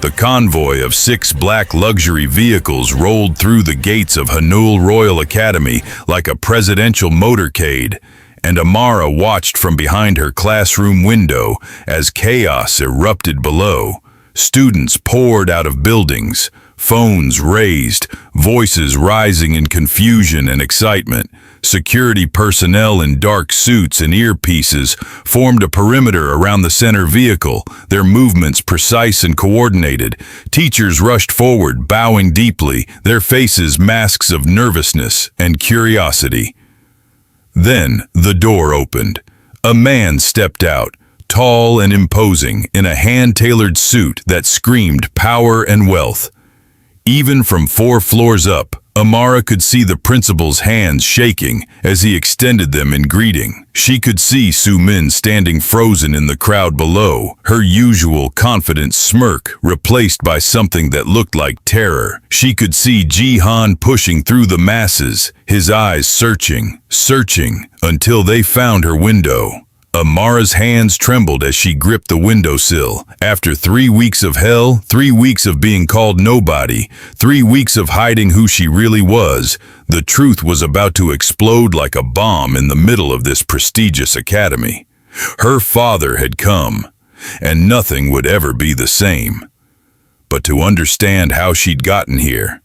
The convoy of 6 black luxury vehicles rolled through the gates of Hanul Royal Academy like a presidential motorcade, and Amara watched from behind her classroom window as chaos erupted below. Students poured out of buildings, phones raised, voices rising in confusion and excitement. Security personnel in dark suits and earpieces formed a perimeter around the center vehicle, their movements precise and coordinated. Teachers rushed forward, bowing deeply, their faces masks of nervousness and curiosity. Then the door opened. A man stepped out, tall and imposing, in a hand-tailored suit that screamed power and wealth. Even from 4 floors up, Amara could see the principal's hands shaking as he extended them in greeting. She could see Su-min standing frozen in the crowd below, her usual confident smirk replaced by something that looked like terror. She could see Ji-han pushing through the masses, his eyes searching, until they found her window. Amara's hands trembled as she gripped the windowsill. After 3 weeks of hell, 3 weeks of being called nobody, 3 weeks of hiding who she really was, the truth was about to explode like a bomb in the middle of this prestigious academy. Her father had come, and nothing would ever be the same. But to understand how she'd gotten here,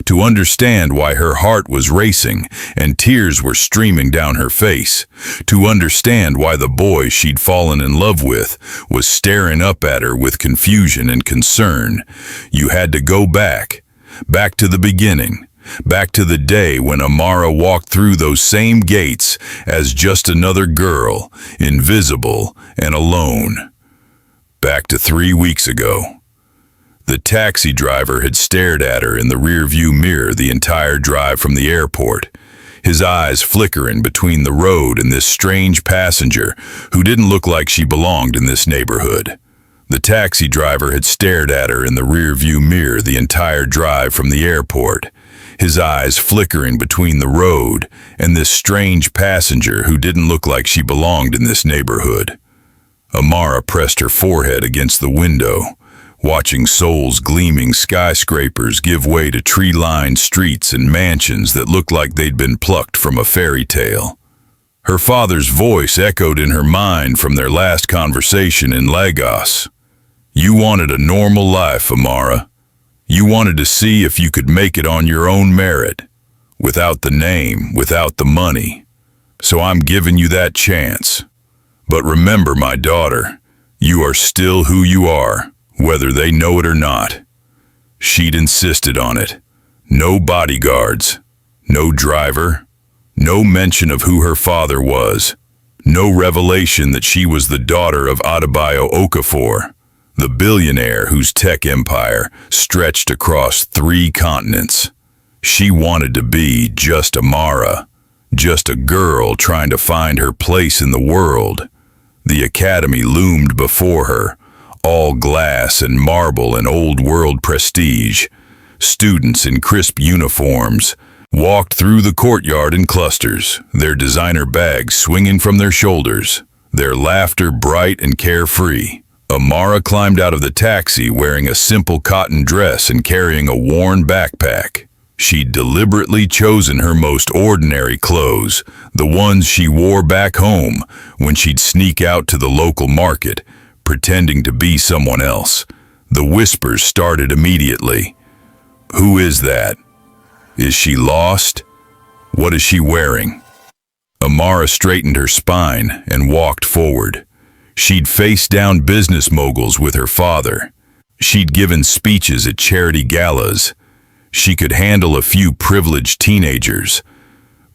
to understand why her heart was racing and tears were streaming down her face, to understand why the boy she'd fallen in love with was staring up at her with confusion and concern, you had to go back to the beginning, back to the day when Amara walked through those same gates as just another girl, invisible and alone. Back to 3 weeks ago. The taxi driver had stared at her in the rearview mirror the entire drive from the airport, his eyes flickering between the road and this strange passenger who didn't look like she belonged in this neighborhood. The taxi driver had stared at her in the rearview mirror the entire drive from the airport, his eyes flickering between the road and this strange passenger who didn't look like she belonged in this neighborhood. Amara pressed her forehead against the window, watching Seoul's gleaming skyscrapers give way to tree-lined streets and mansions that looked like they'd been plucked from a fairy tale. Her father's voice echoed in her mind from their last conversation in Lagos. You wanted a normal life, Amara. You wanted to see if you could make it on your own merit, without the name, without the money. So I'm giving you that chance. But remember, my daughter, you are still who you are, whether they know it or not. She'd insisted on it. No bodyguards, no driver, no mention of who her father was, no revelation that she was the daughter of Adebayo Okafor, the billionaire whose tech empire stretched across 3 continents. She wanted to be just Amara, just a girl trying to find her place in the world. The academy loomed before her, all glass and marble and old-world prestige. Students in crisp uniforms walked through the courtyard in clusters, their designer bags swinging from their shoulders, their laughter bright and carefree. Amara climbed out of the taxi wearing a simple cotton dress and carrying a worn backpack. She'd deliberately chosen her most ordinary clothes, the ones she wore back home when she'd sneak out to the local market, pretending to be someone else. The whispers started immediately. Who is that? Is she lost? What is she wearing? Amara straightened her spine and walked forward. She'd faced down business moguls with her father. She'd given speeches at charity galas. She could handle a few privileged teenagers.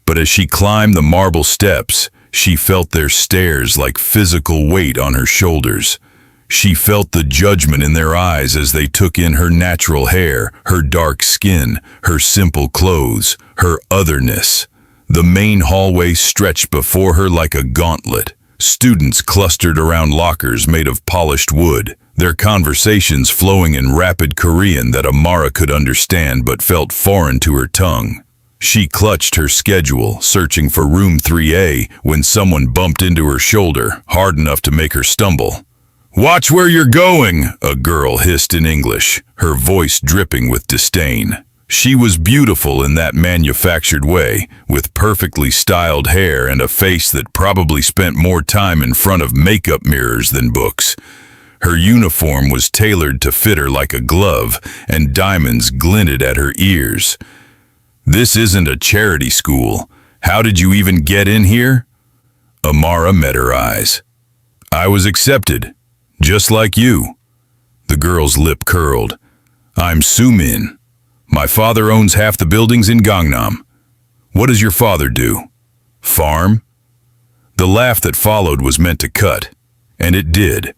But as she climbed the marble steps, she felt their stares like physical weight on her shoulders. She felt the judgment in their eyes as they took in her natural hair, her dark skin, her simple clothes, her otherness. The main hallway stretched before her like a gauntlet. Students clustered around lockers made of polished wood, their conversations flowing in rapid Korean that Amara could understand but felt foreign to her tongue. She clutched her schedule, searching for room 3A, when someone bumped into her shoulder, hard enough to make her stumble. "Watch where you're going," a girl hissed in English, her voice dripping with disdain. She was beautiful in that manufactured way, with perfectly styled hair and a face that probably spent more time in front of makeup mirrors than books. Her uniform was tailored to fit her like a glove, and diamonds glinted at her ears. "This isn't a charity school. How did you even get in here?" Amara met her eyes. "I was accepted, just like you." The girl's lip curled. "I'm Sumin. My father owns half the buildings in Gangnam. What does your father do? Farm?" The laugh that followed was meant to cut, and it did.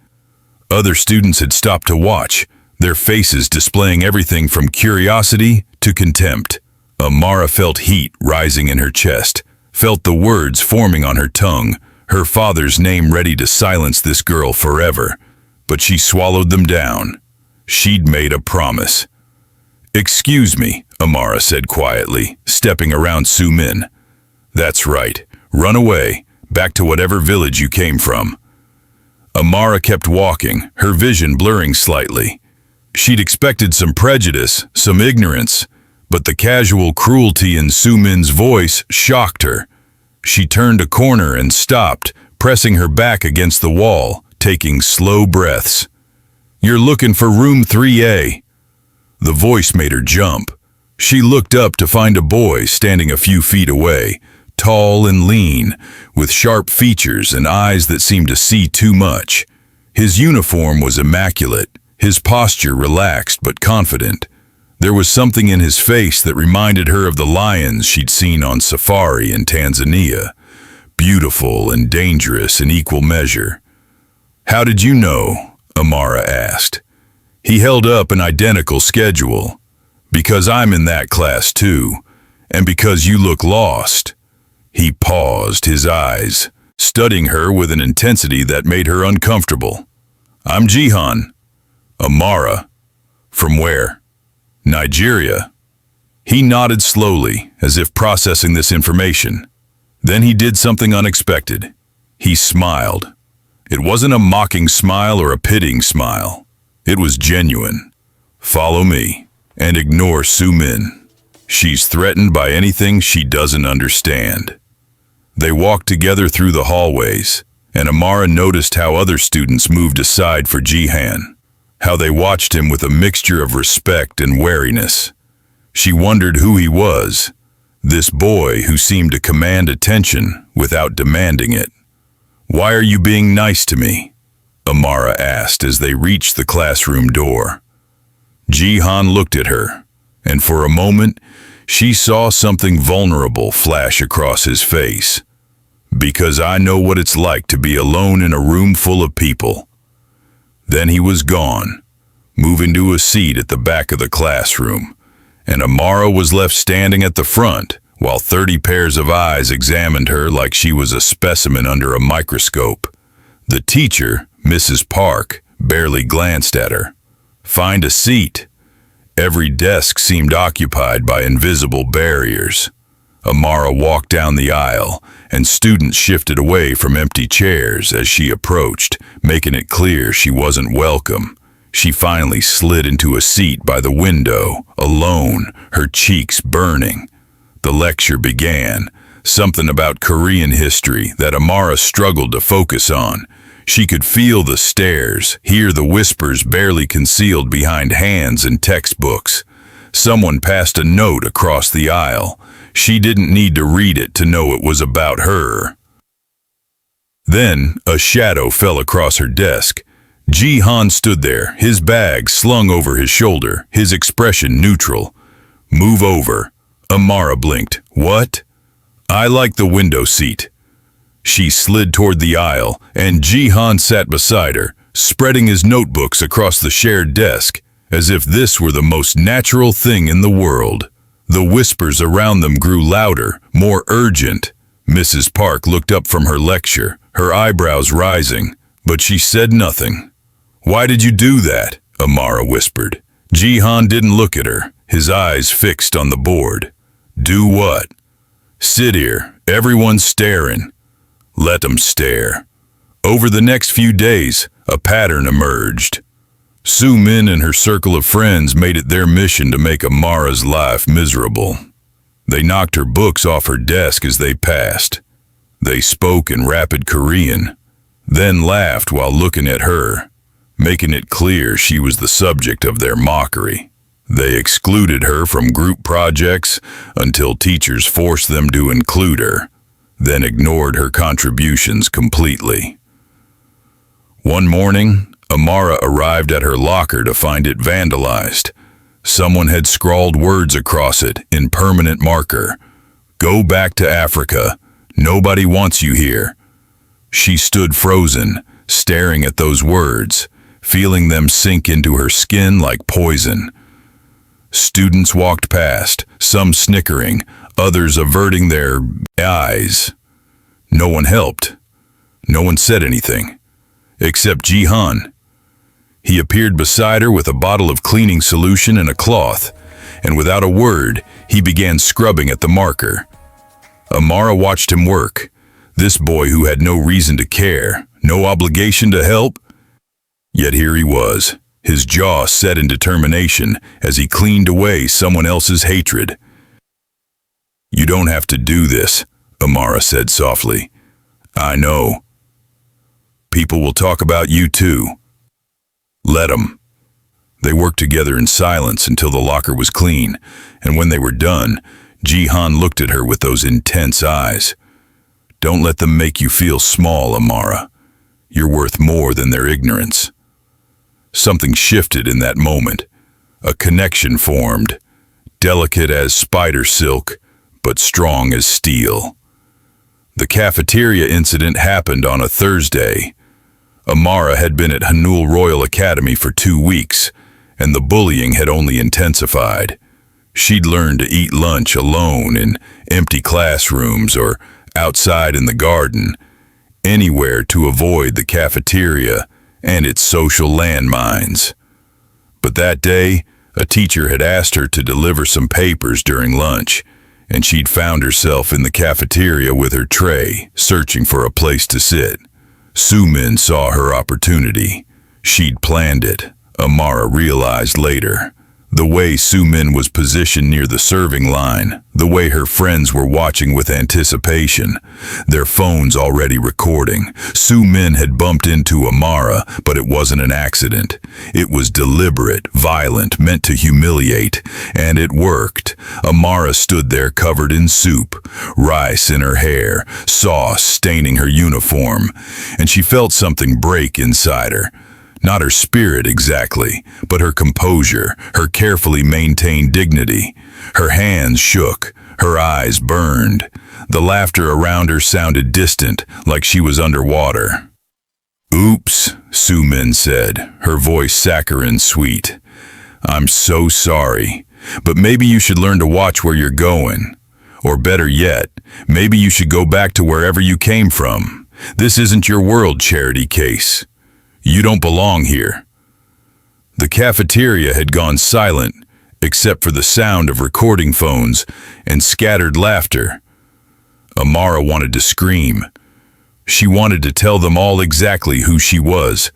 Other students had stopped to watch, their faces displaying everything from curiosity to contempt. Amara felt heat rising in her chest, felt the words forming on her tongue, her father's name ready to silence this girl forever. But she swallowed them down. She'd made a promise. "Excuse me," Amara said quietly, stepping around Sumin. "That's right. Run away, back to whatever village you came from." Amara kept walking, her vision blurring slightly. She'd expected some prejudice, some ignorance, but the casual cruelty in Sumin's voice shocked her. She turned a corner and stopped, pressing her back against the wall, taking slow breaths. "You're looking for room 3A. The voice made her jump. She looked up to find a boy standing a few feet away, tall and lean, with sharp features and eyes that seemed to see too much. His uniform was immaculate, his posture relaxed but confident. There was something in his face that reminded her of the lions she'd seen on safari in Tanzania, beautiful and dangerous in equal measure. "How did you know?" Amara asked. He held up an identical schedule. "Because I'm in that class too, and because you look lost." He paused, his eyes studying her with an intensity that made her uncomfortable. "I'm Jihan." "Amara? From where?" "Nigeria." He nodded slowly, as if processing this information. Then he did something unexpected. He smiled. It wasn't a mocking smile or a pitying smile. It was genuine. "Follow me, and ignore Sumin. She's threatened by anything she doesn't understand." They walked together through the hallways, and Amara noticed how other students moved aside for Jihan, how they watched him with a mixture of respect and wariness. She wondered who he was, this boy who seemed to command attention without demanding it. "Why are you being nice to me?" Amara asked as they reached the classroom door. Jihan looked at her, and for a moment, she saw something vulnerable flash across his face. "Because I know what it's like to be alone in a room full of people." Then he was gone, moving to a seat at the back of the classroom, and Amara was left standing at the front, while 30 pairs of eyes examined her like she was a specimen under a microscope. The teacher, Mrs. Park, barely glanced at her. "Find a seat." Every desk seemed occupied by invisible barriers. Amara walked down the aisle, and students shifted away from empty chairs as she approached, making it clear she wasn't welcome. She finally slid into a seat by the window, alone, her cheeks burning. The lecture began, something about Korean history that Amara struggled to focus on. She could feel the stares, hear the whispers barely concealed behind hands and textbooks. Someone passed a note across the aisle. She didn't need to read it to know it was about her. Then, a shadow fell across her desk. Jihan stood there, his bag slung over his shoulder, his expression neutral. "Move over." Amara blinked. "What?" "I like the window seat." She slid toward the aisle, and Jihan sat beside her, spreading his notebooks across the shared desk, as if this were the most natural thing in the world. The whispers around them grew louder, more urgent. Mrs. Park looked up from her lecture, her eyebrows rising, but she said nothing. "Why did you do that?" Amara whispered. Jihan didn't look at her, his eyes fixed on the board. "Do what?" "Sit here. Everyone's staring." "Let them stare." Over the next few days, A pattern emerged. Su Min and her circle of friends made it their mission to make Amara's life miserable. They knocked her books off her desk as they passed. They spoke in rapid Korean, then laughed while looking at her, making it clear she was the subject of their mockery. They excluded her from group projects until teachers forced them to include her, then ignored her contributions completely. One morning, Amara arrived at her locker to find it vandalized. Someone had scrawled words across it in permanent marker. "Go back to Africa. Nobody wants you here." She stood frozen, staring at those words, feeling them sink into her skin like poison. Students walked past, some snickering, others averting their eyes. No one helped. No one said anything, except Jihan. He appeared beside her with a bottle of cleaning solution and a cloth, and without a word, he began scrubbing at the marker. Amara watched him work, this boy who had no reason to care, no obligation to help. Yet here he was, his jaw set in determination as he cleaned away someone else's hatred. "You don't have to do this," Amara said softly. "I know. People will talk about you too. Let 'em." They worked together in silence until the locker was clean, and when they were done, Jihan looked at her with those intense eyes. "Don't let them make you feel small, Amara. You're worth more than their ignorance." Something shifted in that moment. A connection formed, delicate as spider silk, but strong as steel. The cafeteria incident happened on a Thursday. Amara had been at Hanul Royal Academy for 2 weeks, and the bullying had only intensified. She'd learned to eat lunch alone in empty classrooms or outside in the garden, anywhere to avoid the cafeteria and its social landmines. But that day, a teacher had asked her to deliver some papers during lunch, and she'd found herself in the cafeteria with her tray, searching for a place to sit. Su Min saw her opportunity. She'd planned it, Amara realized later. The way Su Min was positioned near the serving line, the way her friends were watching with anticipation, their phones already recording. Su Min had bumped into Amara, but it wasn't an accident. It was deliberate, violent, meant to humiliate, and it worked. Amara stood there covered in soup, rice in her hair, sauce staining her uniform, and she felt something break inside her. Not her spirit exactly, but her composure, her carefully maintained dignity. Her hands shook, her eyes burned. The laughter around her sounded distant, like she was underwater. "Oops," Su Min said, her voice saccharine sweet. "I'm so sorry, but maybe you should learn to watch where you're going. Or better yet, maybe you should go back to wherever you came from. This isn't your world, Charity Case. You don't belong here." The cafeteria had gone silent, except for the sound of recording phones and scattered laughter. Amara wanted to scream. She wanted to tell them all exactly who she was.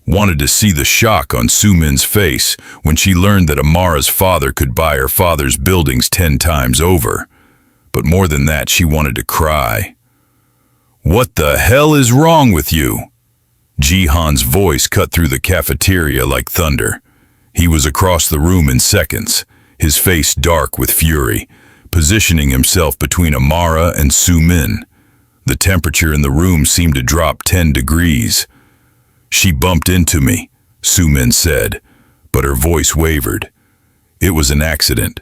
Wanted to see the shock on Su Min's face when she learned that Amara's father could buy her father's buildings 10 times over. But more than that, she wanted to cry. "What the hell is wrong with you?" Jihan's voice cut through the cafeteria like thunder. He was across the room in seconds, his face dark with fury, positioning himself between Amara and Su Min. The temperature in the room seemed to drop 10 degrees. "She bumped into me," Su Min said, but her voice wavered. "It was an accident."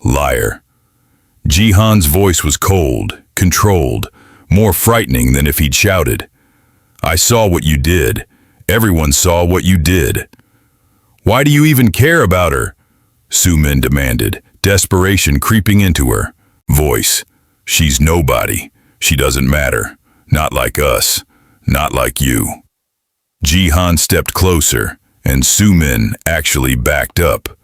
Liar. Jihan's voice was cold, controlled, more frightening than if he'd shouted. "I saw what you did. Everyone saw what you did." "Why do you even care about her?" Su Min demanded, desperation creeping into her voice. "She's nobody. She doesn't matter. Not like us. Not like you." Jihan stepped closer, and Su Min actually backed up.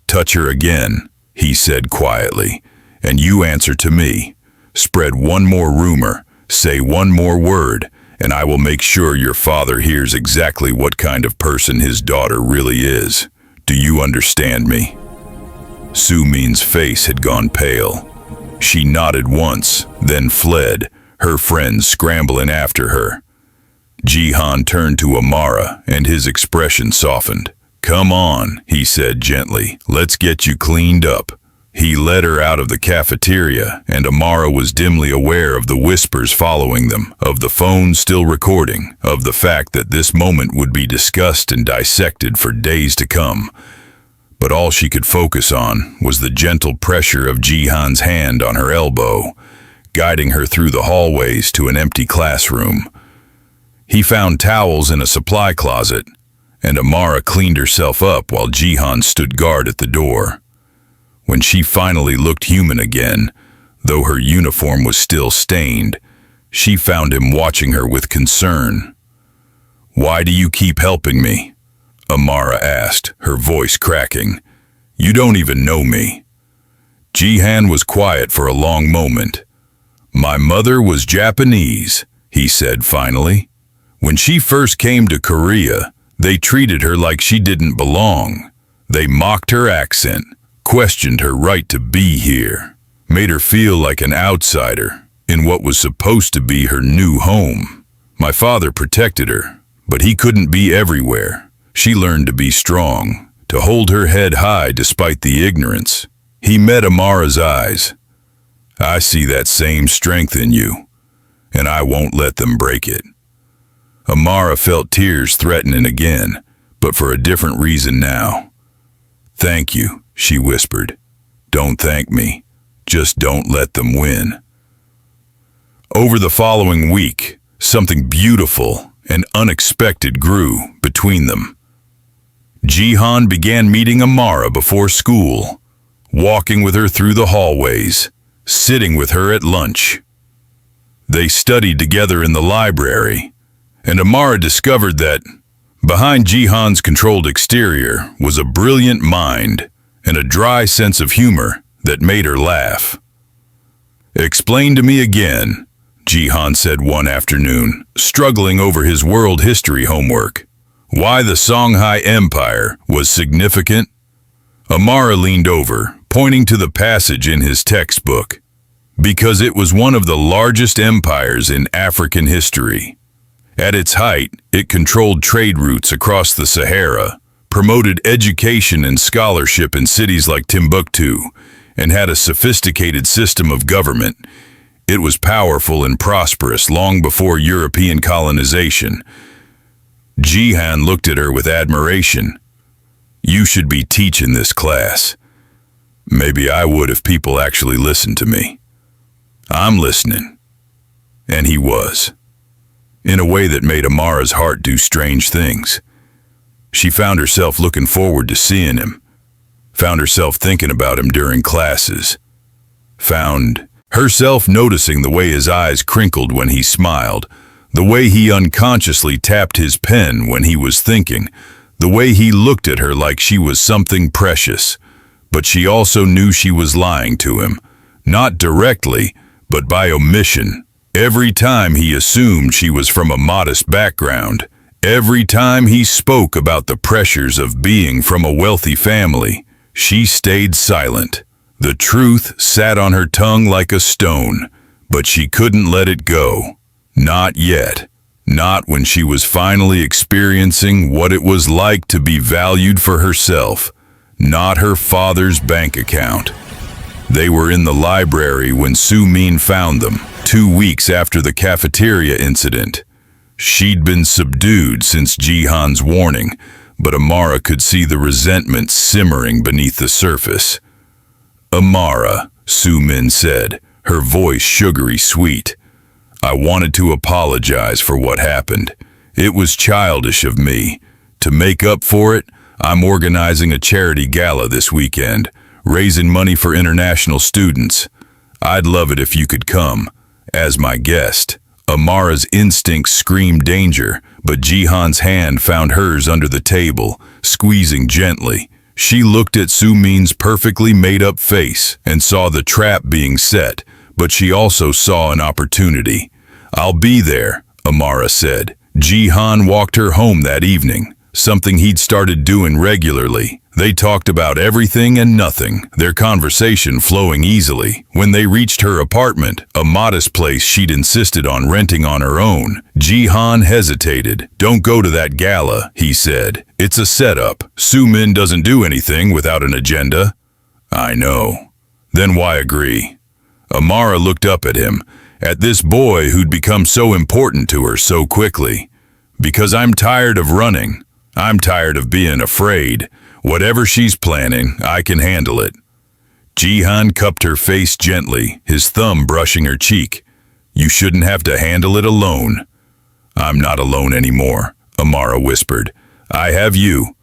"Touch her again," he said quietly, "and you answer to me. Spread one more rumor, say one more word, and I will make sure your father hears exactly what kind of person his daughter really is. Do you understand me?" Su-min's face had gone pale. She nodded once, then fled, her friends scrambling after her. Jihan turned to Amara, and his expression softened. "Come on," he said gently. "Let's get you cleaned up." He led her out of the cafeteria, and Amara was dimly aware of the whispers following them, of the phone still recording, of the fact that this moment would be discussed and dissected for days to come. But all she could focus on was the gentle pressure of Jihan's hand on her elbow, guiding her through the hallways to an empty classroom. He found towels in a supply closet, and Amara cleaned herself up while Jihan stood guard at the door. When she finally looked human again, though her uniform was still stained, she found him watching her with concern. "Why do you keep helping me?" Amara asked, her voice cracking. "You don't even know me." Jihan was quiet for a long moment. "My mother was Japanese," he said finally. "When she first came to Korea, they treated her like she didn't belong. They mocked her accent, questioned her right to be here, made her feel like an outsider in what was supposed to be her new home. My father protected her, but he couldn't be everywhere. She learned to be strong, to hold her head high despite the ignorance." He met Amara's eyes. "I see that same strength in you, and I won't let them break it." Amara felt tears threatening again, but for a different reason now. "Thank you," she whispered. "Don't thank me. Just don't let them win." Over the following week, something beautiful and unexpected grew between them. Jihan began meeting Amara before school, walking with her through the hallways, sitting with her at lunch. They studied together in the library, and Amara discovered that behind Jihan's controlled exterior was a brilliant mind and a dry sense of humor that made her laugh. "Explain to me again," Jihan said one afternoon, struggling over his world history homework, "why the Songhai Empire was significant." Amara leaned over, pointing to the passage in his textbook. "Because it was one of the largest empires in African history. At its height, it controlled trade routes across the Sahara, promoted education and scholarship in cities like Timbuktu, and had a sophisticated system of government. It was powerful and prosperous long before European colonization." Jihan looked at her with admiration. "You should be teaching this class." "Maybe I would if people actually listened to me." "I'm listening." And he was, in a way that made Amara's heart do strange things. She found herself looking forward to seeing him, found herself thinking about him during classes, found herself noticing the way his eyes crinkled when he smiled, the way he unconsciously tapped his pen when he was thinking, the way he looked at her like she was something precious. But she also knew she was lying to him, not directly, but by omission. Every time he assumed she was from a modest background, every time he spoke about the pressures of being from a wealthy family, she stayed silent. The truth sat on her tongue like a stone, but she couldn't let it go. Not yet. Not when she was finally experiencing what it was like to be valued for herself, not her father's bank account. They were in the library when Su-min found them, 2 weeks after the cafeteria incident. She'd been subdued since Jihan's warning, but Amara could see the resentment simmering beneath the surface. "Amara," Su-min said, her voice sugary sweet, "I wanted to apologize for what happened. It was childish of me. To make up for it, I'm organizing a charity gala this weekend, raising money for international students. I'd love it if you could come, as my guest." Amara's instincts screamed danger, but Jihan's hand found hers under the table, squeezing gently. She looked at Su-min's perfectly made-up face and saw the trap being set, but she also saw an opportunity. "I'll be there," Amara said. Jihan walked her home that evening, something he'd started doing regularly. They talked about everything and nothing, their conversation flowing easily. When they reached her apartment, a modest place she'd insisted on renting on her own, Jihan hesitated. "Don't go to that gala," he said. "It's a setup. Su-min doesn't do anything without an agenda." "I know." "Then why agree?" Amara looked up at him, at this boy who'd become so important to her so quickly. "Because I'm tired of running. I'm tired of being afraid. Whatever she's planning, I can handle it." Jihan cupped her face gently, his thumb brushing her cheek. "You shouldn't have to handle it alone." "I'm not alone anymore," Amara whispered. "I have you."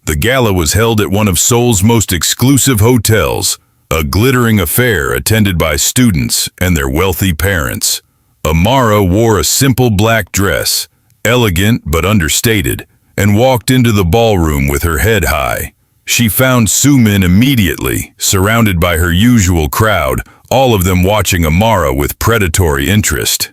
The gala was held at one of Seoul's most exclusive hotels, a glittering affair attended by students and their wealthy parents. Amara wore a simple black dress, elegant but understated, and walked into the ballroom with her head high. She found Su-min immediately, surrounded by her usual crowd, all of them watching Amara with predatory interest.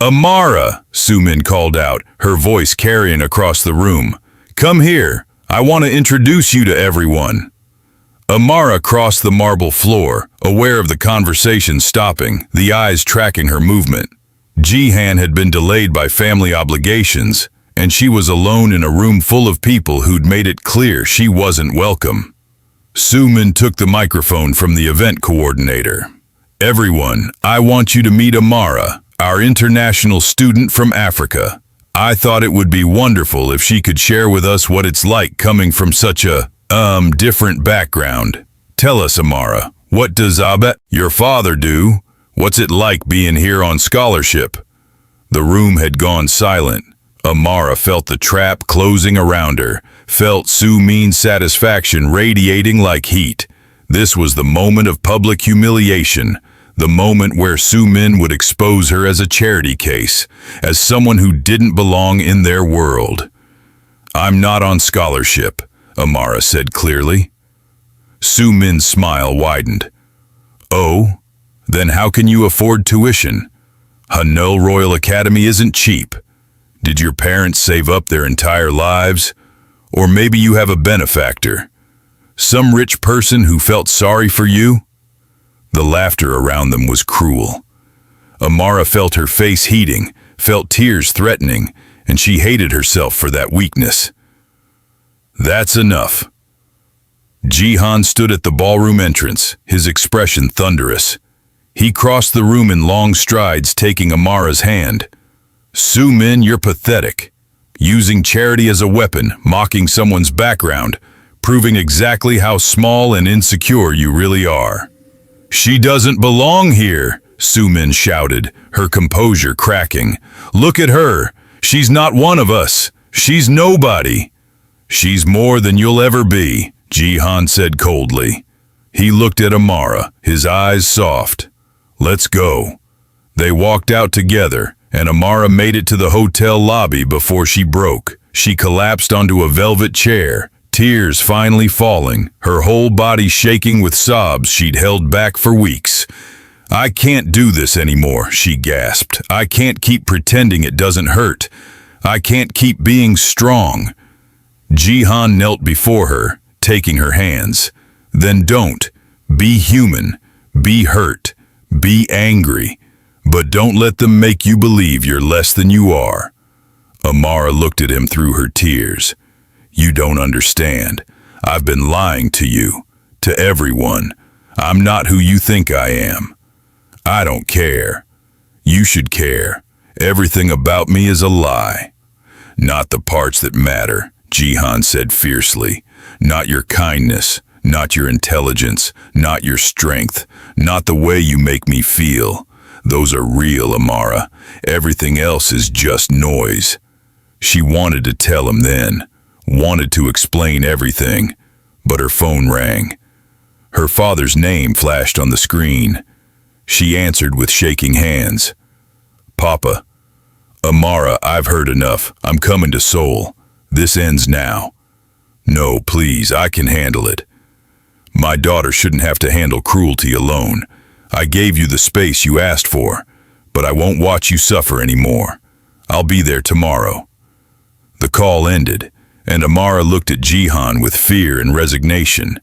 "Amara!" Su-min called out, her voice carrying across the room. "Come here. I want to introduce you to everyone." Amara crossed the marble floor, aware of the conversation stopping, the eyes tracking her movement. Jihan had been delayed by family obligations, and she was alone in a room full of people who'd made it clear she wasn't welcome. Su-min took the microphone from the event coordinator. "Everyone, I want you to meet Amara, our international student from Africa. I thought it would be wonderful if she could share with us what it's like coming from such a, different background. Tell us, Amara, what does your father do? What's it like being here on scholarship?" The room had gone silent. Amara felt the trap closing around her, felt Su-min's satisfaction radiating like heat. This was the moment of public humiliation, the moment where Su-min would expose her as a charity case, as someone who didn't belong in their world. "I'm not on scholarship," Amara said clearly. Su-min's smile widened. "Oh? Then how can you afford tuition? Hanul Royal Academy isn't cheap. Did your parents save up their entire lives? Or maybe you have a benefactor, some rich person who felt sorry for you?" The laughter around them was cruel. Amara felt her face heating, felt tears threatening, and she hated herself for that weakness. "That's enough." Jihan stood at the ballroom entrance, his expression thunderous. He crossed the room in long strides, taking Amara's hand. "Su-min, you're pathetic. Using charity as a weapon, mocking someone's background, proving exactly how small and insecure you really are." "She doesn't belong here," Su-min shouted, her composure cracking. "Look at her. She's not one of us. She's nobody." "She's more than you'll ever be," Jihan said coldly. He looked at Amara, his eyes soft. "Let's go." They walked out together, and Amara made it to the hotel lobby before she broke. She collapsed onto a velvet chair, tears finally falling, her whole body shaking with sobs she'd held back for weeks. "I can't do this anymore," she gasped. "I can't keep pretending it doesn't hurt. I can't keep being strong." Jihan knelt before her, taking her hands. "Then don't. Be human. Be hurt. Be angry. But don't let them make you believe you're less than you are." Amara looked at him through her tears. "You don't understand. I've been lying to you, to everyone. I'm not who you think I am. I don't care. You should care. Everything about me is a lie." "Not the parts that matter," Jihan said fiercely. "Not your kindness, not your intelligence, not your strength, not the way you make me feel. Those are real, Amara. Everything else is just noise." She wanted to tell him then, wanted to explain everything, but her phone rang. Her father's name flashed on the screen. She answered with shaking hands. "Papa." "Amara, I've heard enough. I'm coming to Seoul. This ends now." "No, please, I can handle it." "My daughter shouldn't have to handle cruelty alone. I gave you the space you asked for, but I won't watch you suffer anymore. I'll be there tomorrow." The call ended, and Amara looked at Jihan with fear and resignation.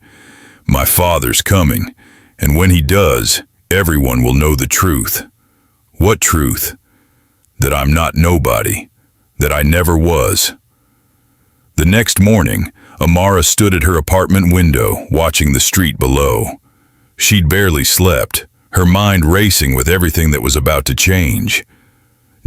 "My father's coming, and when he does, everyone will know the truth." "What truth?" "That I'm not nobody. That I never was." The next morning, Amara stood at her apartment window, watching the street below. She'd barely slept, her mind racing with everything that was about to change.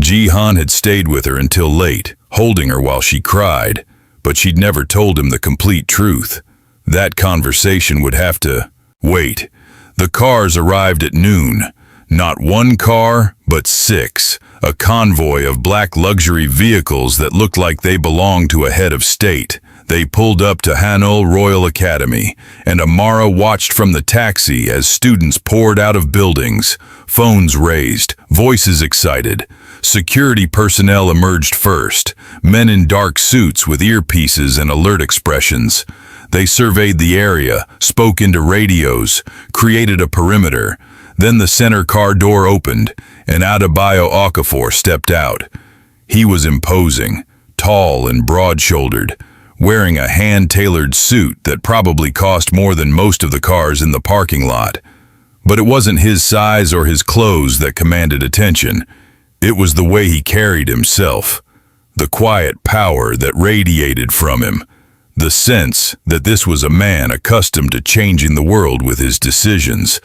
Jihan had stayed with her until late, holding her while she cried, but she'd never told him the complete truth. That conversation would have to wait. The cars arrived at noon. Not one car, but 6. A convoy of black luxury vehicles that looked like they belonged to a head of state. They pulled up to Hanul Royal Academy, and Amara watched from the taxi as students poured out of buildings, phones raised, voices excited. Security personnel emerged first, men in dark suits with earpieces and alert expressions. They surveyed the area, spoke into radios, created a perimeter. Then the center car door opened, and Adebayo Okafor stepped out. He was imposing, tall and broad-shouldered, wearing a hand-tailored suit that probably cost more than most of the cars in the parking lot. But it wasn't his size or his clothes that commanded attention. It was the way he carried himself, the quiet power that radiated from him, the sense that this was a man accustomed to changing the world with his decisions.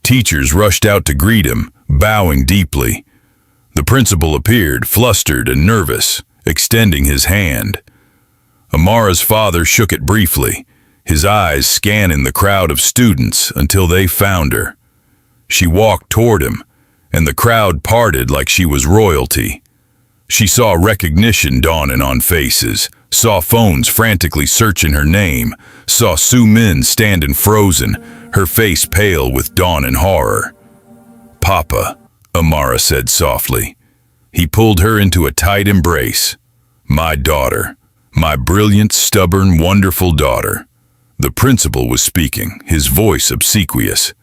Teachers rushed out to greet him, bowing deeply. The principal appeared, flustered and nervous, extending his hand. Amara's father shook it briefly, his eyes scanning the crowd of students until they found her. She walked toward him, and the crowd parted like she was royalty. She saw recognition dawning on faces, saw phones frantically searching her name, saw Su Min standing frozen, her face pale with dawning horror. "Papa," Amara said softly. He pulled her into a tight embrace. "My daughter. My brilliant, stubborn, wonderful daughter." The principal was speaking, his voice obsequious.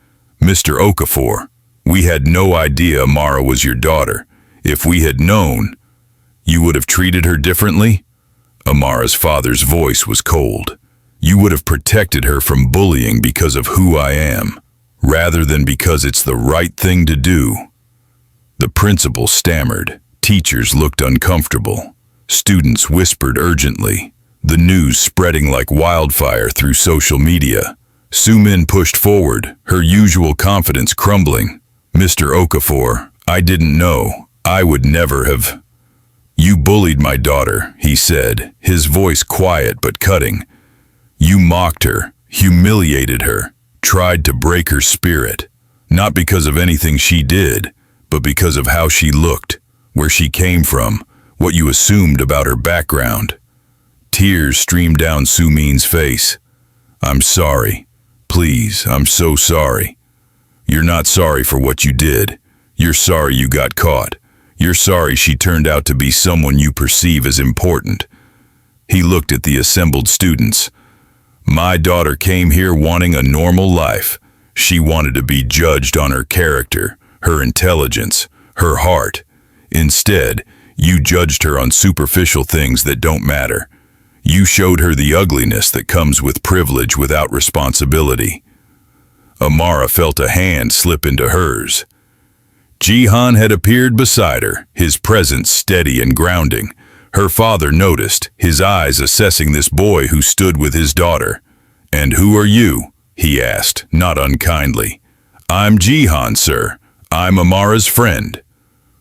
"Mr. Okafor, we had no idea Amara was your daughter. If we had known, you would have treated her differently?" Amara's father's voice was cold. "You would have protected her from bullying because of who I am, rather than because it's the right thing to do." The principal stammered. Teachers looked uncomfortable. Students whispered urgently, the news spreading like wildfire through social media. Su Min pushed forward, her usual confidence crumbling. "Mr. Okafor, I didn't know. I would never have." "You bullied my daughter," he said, his voice quiet but cutting. "You mocked her, humiliated her, tried to break her spirit. Not because of anything she did, but because of how she looked, where she came from, what you assumed about her background." Tears streamed down Su Min's face. "I'm sorry. Please, I'm so sorry." "You're not sorry for what you did. You're sorry you got caught. You're sorry she turned out to be someone you perceive as important." He looked at the assembled students. "My daughter came here wanting a normal life. She wanted to be judged on her character, her intelligence, her heart. Instead, you judged her on superficial things that don't matter. You showed her the ugliness that comes with privilege without responsibility." Amara felt a hand slip into hers. Jihan had appeared beside her, his presence steady and grounding. Her father noticed, his eyes assessing this boy who stood with his daughter. "And who are you?" he asked, not unkindly. "I'm Jihan, sir. I'm Amara's friend."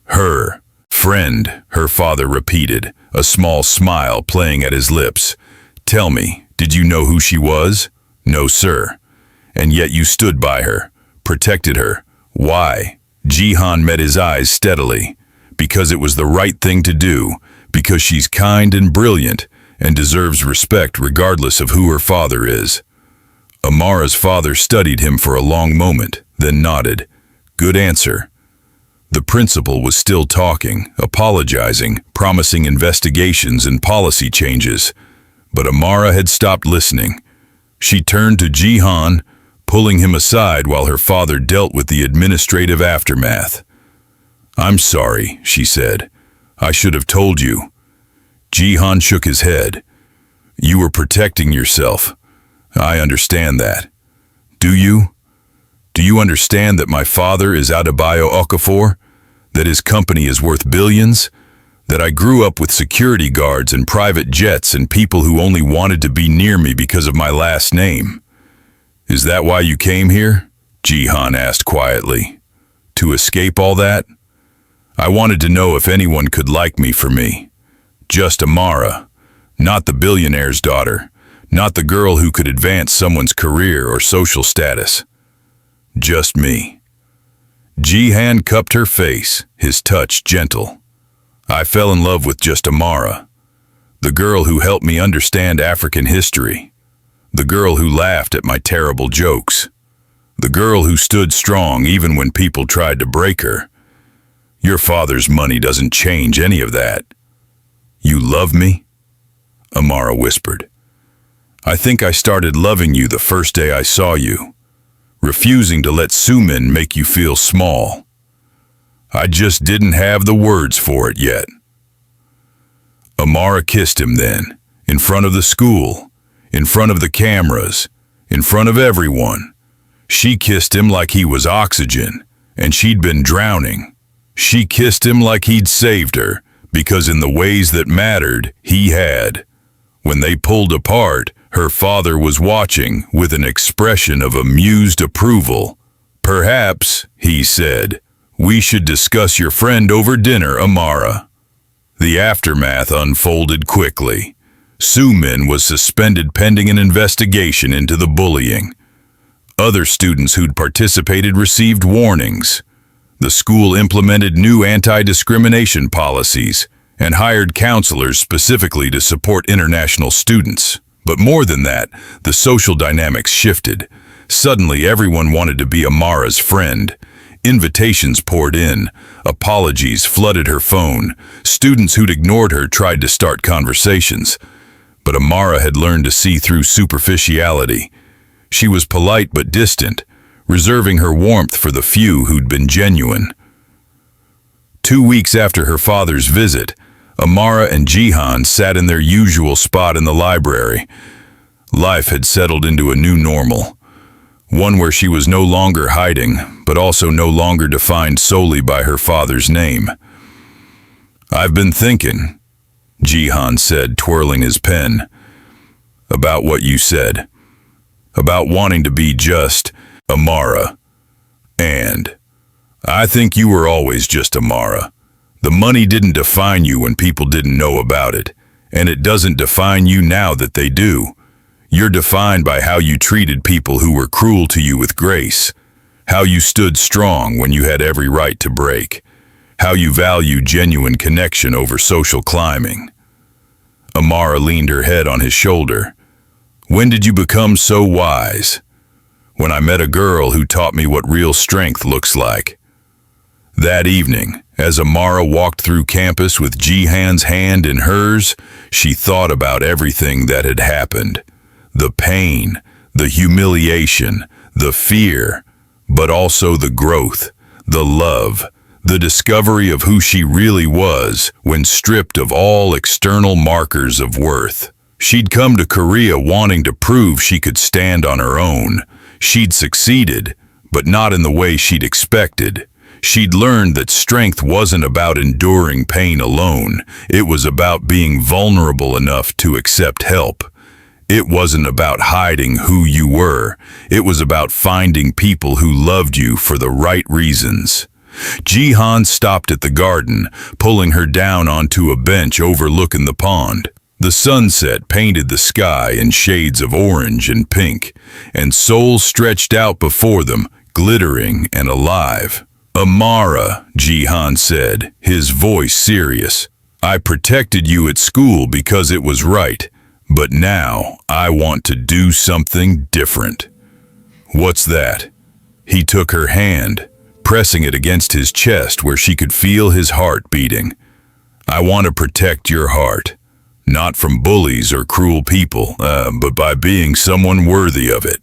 "Her friend," her father repeated, a small smile playing at his lips. "Tell me, did you know who she was?" "No, sir." "And yet you stood by her, protected her. Why?" Jihan met his eyes steadily. "Because it was the right thing to do, because she's kind and brilliant, and deserves respect regardless of who her father is." Amara's father studied him for a long moment, then nodded. "Good answer." The principal was still talking, apologizing, promising investigations and policy changes, but Amara had stopped listening. She turned to Jihan, pulling him aside while her father dealt with the administrative aftermath. I'm sorry, she said. I should have told you. Jihan shook his head. You were protecting yourself. I understand that. Do you? Do you understand that my father is Adebayo Okafor? That his company is worth billions? That I grew up with security guards and private jets and people who only wanted to be near me because of my last name? Is that why you came here? Jihan asked quietly. To escape all that? I wanted to know if anyone could like me for me. Just Amara, not the billionaire's daughter, not the girl who could advance someone's career or social status. Just me. Jihan cupped her face, his touch gentle. I fell in love with just Amara, the girl who helped me understand African history, the girl who laughed at my terrible jokes, the girl who stood strong even when people tried to break her. Your father's money doesn't change any of that. You love me? Amara whispered. I think I started loving you the first day I saw you, refusing to let Sumin make you feel small. I just didn't have the words for it yet. Amara kissed him then, in front of the school, in front of the cameras, in front of everyone. She kissed him like he was oxygen, and she'd been drowning. She kissed him like he'd saved her, because in the ways that mattered, he had. When they pulled apart, her father was watching with an expression of amused approval. Perhaps, he said, we should discuss your friend over dinner, Amara. The aftermath unfolded quickly. Sumin was suspended pending an investigation into the bullying. Other students who'd participated received warnings. The school implemented new anti-discrimination policies and hired counselors specifically to support international students. But more than that, the social dynamics shifted. Suddenly, everyone wanted to be Amara's friend. Invitations poured in. Apologies flooded her phone. Students who'd ignored her tried to start conversations. But Amara had learned to see through superficiality. She was polite but distant, reserving her warmth for the few who'd been genuine. 2 weeks after her father's visit, Amara and Jihan sat in their usual spot in the library. Life had settled into a new normal, one where she was no longer hiding, but also no longer defined solely by her father's name. I've been thinking, Jihan said, twirling his pen, about what you said, about wanting to be just Amara. And I think you were always just Amara. The money didn't define you when people didn't know about it, and it doesn't define you now that they do. You're defined by how you treated people who were cruel to you with grace, how you stood strong when you had every right to break, how you value genuine connection over social climbing. Amara leaned her head on his shoulder. When did you become so wise? When I met a girl who taught me what real strength looks like. That evening, as Amara walked through campus with Jihan's hand in hers, she thought about everything that had happened. The pain, the humiliation, the fear, but also the growth, the love, the discovery of who she really was when stripped of all external markers of worth. She'd come to Korea wanting to prove she could stand on her own. She'd succeeded, but not in the way she'd expected. She'd learned that strength wasn't about enduring pain alone. It was about being vulnerable enough to accept help. It wasn't about hiding who you were. It was about finding people who loved you for the right reasons. Jihan stopped at the garden, pulling her down onto a bench overlooking the pond. The sunset painted the sky in shades of orange and pink, and Seoul stretched out before them, glittering and alive. Amara, Jihan said, his voice serious. I protected you at school because it was right, but now I want to do something different. What's that? He took her hand, pressing it against his chest where she could feel his heart beating. I want to protect your heart. Not from bullies or cruel people, but by being someone worthy of it.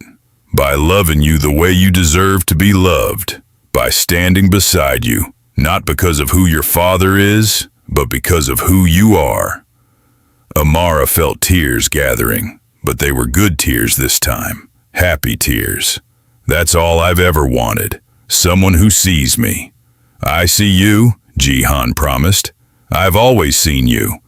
By loving you the way you deserve to be loved. By standing beside you, Not because of who your father is, but because of who you are. Amara felt tears gathering, but they were good tears this time. Happy tears. That's all I've ever wanted. Someone who sees me. I see you, Jihan promised. I've always seen you.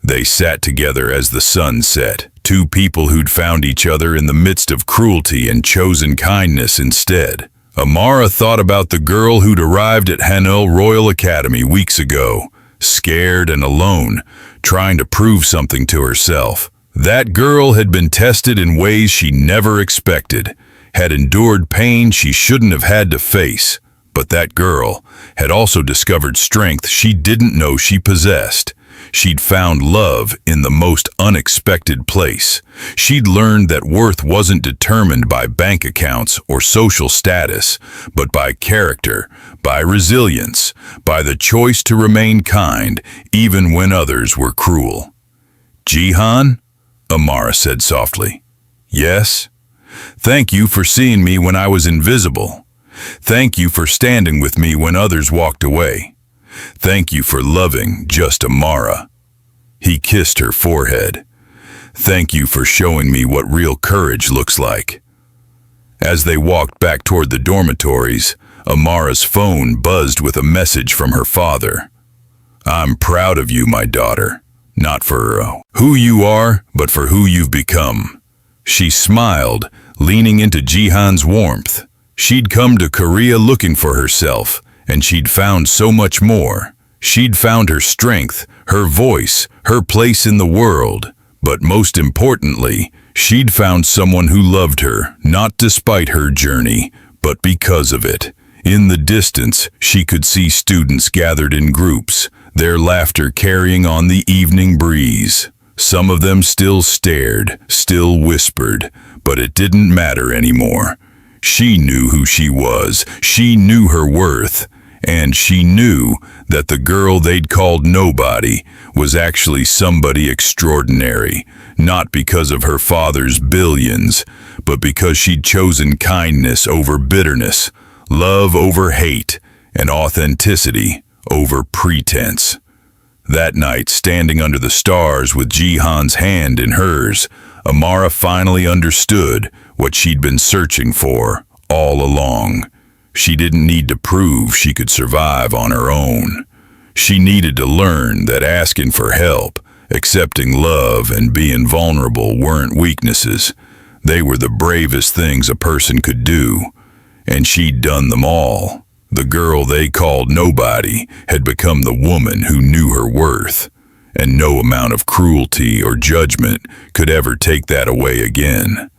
They sat together as the sun set, two people who'd found each other in the midst of cruelty and chosen kindness instead. Amara thought about the girl who'd arrived at Hanul Royal Academy weeks ago, scared and alone, trying to prove something to herself. That girl had been tested in ways she never expected, had endured pain she shouldn't have had to face. But that girl had also discovered strength she didn't know she possessed. She'd found love in the most unexpected place. She'd learned that worth wasn't determined by bank accounts or social status, but by character, by resilience, by the choice to remain kind even when others were cruel. Jihan? Amara said softly. Yes? Thank you for seeing me when I was invisible. Thank you for standing with me when others walked away. Thank you for loving just Amara. He kissed her forehead. Thank you for showing me what real courage looks like. As they walked back toward the dormitories, Amara's phone buzzed with a message from her father. I'm proud of you, my daughter. Not for who you are, but for who you've become. She smiled, leaning into Jihan's warmth. She'd come to Korea looking for herself, and she'd found so much more. She'd found her strength, her voice, her place in the world. But most importantly, she'd found someone who loved her, not despite her journey, but because of it. In the distance, she could see students gathered in groups, their laughter carrying on the evening breeze. Some of them still stared, still whispered, but it didn't matter anymore. She knew who she was, she knew her worth, and she knew that the girl they'd called nobody was actually somebody extraordinary, not because of her father's billions, but because she'd chosen kindness over bitterness, love over hate, and authenticity over pretense. That night, standing under the stars with Jihan's hand in hers, Amara finally understood what she'd been searching for all along. She didn't need to prove she could survive on her own. She needed to learn that asking for help, accepting love, and being vulnerable weren't weaknesses. They were the bravest things a person could do, and she'd done them all. The girl they called nobody had become the woman who knew her worth, and no amount of cruelty or judgment could ever take that away again.